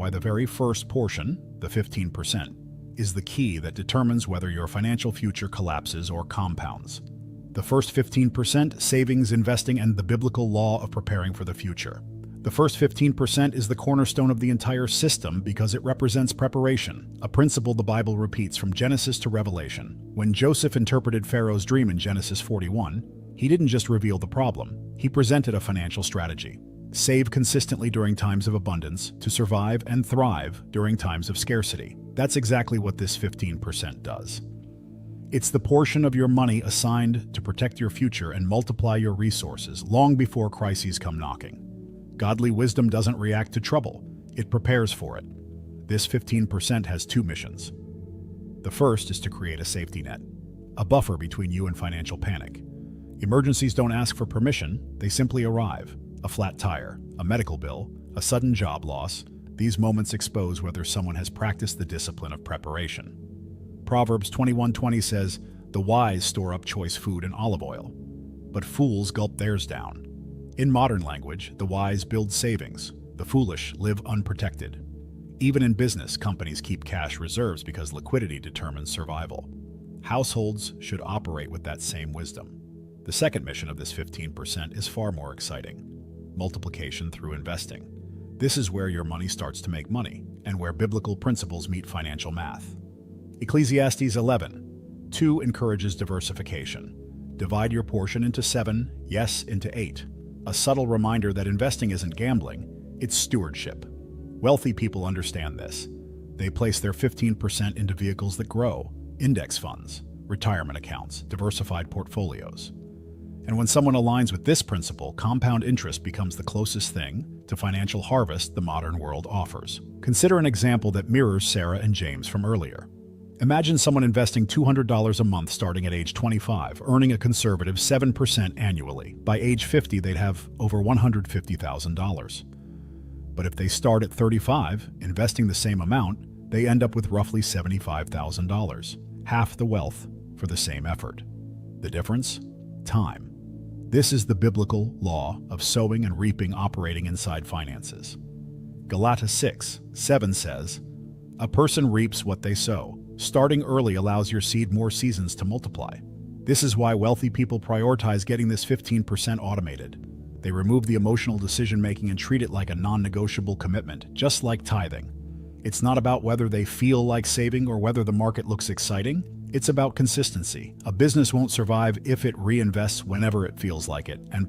why the very first portion, the 15%, is the key that determines whether your financial future collapses or compounds. The first 15%, savings, investing, and the biblical law of preparing for the future. The first 15% is the cornerstone of the entire system because it represents preparation, a principle the Bible repeats from Genesis to Revelation. When Joseph interpreted Pharaoh's dream in Genesis 41, he didn't just reveal the problem, he presented a financial strategy. Save consistently during times of abundance to survive and thrive during times of scarcity. That's exactly what this 15% does. It's the portion of your money assigned to protect your future and multiply your resources long before crises come knocking. Godly wisdom doesn't react to trouble, it prepares for it. This 15% has two missions. The first is to create a safety net, a buffer between you and financial panic. Emergencies don't ask for permission, they simply arrive. A flat tire, a medical bill, a sudden job loss, these moments expose whether someone has practiced the discipline of preparation. Proverbs 21:20 says, "The wise store up choice food and olive oil, but fools gulp theirs down." In modern language, the wise build savings, the foolish live unprotected. Even in business, companies keep cash reserves because liquidity determines survival. Households should operate with that same wisdom. The second mission of this 15% is far more exciting. Multiplication through investing. This is where your money starts to make money, and where biblical principles meet financial math. Ecclesiastes 11:2 encourages diversification. Divide your portion into 7, yes, into 8. A subtle reminder that investing isn't gambling, it's stewardship. Wealthy people understand this. They place their 15% into vehicles that grow, index funds, retirement accounts, diversified portfolios. And when someone aligns with this principle, compound interest becomes the closest thing to financial harvest the modern world offers. Consider an example that mirrors Sarah and James from earlier. Imagine someone investing $200 a month starting at age 25, earning a conservative 7% annually. By age 50, they'd have over $150,000. But if they start at 35, investing the same amount, they end up with roughly $75,000, half the wealth for the same effort. The difference? Time. This is the biblical law of sowing and reaping operating inside finances. Galatians 6:7 says, "A person reaps what they sow." Starting early allows your seed more seasons to multiply. This is why wealthy people prioritize getting this 15% automated. They remove the emotional decision-making and treat it like a non-negotiable commitment, just like tithing. It's not about whether they feel like saving or whether the market looks exciting. It's about consistency. A business won't survive if it reinvests whenever it feels like it, and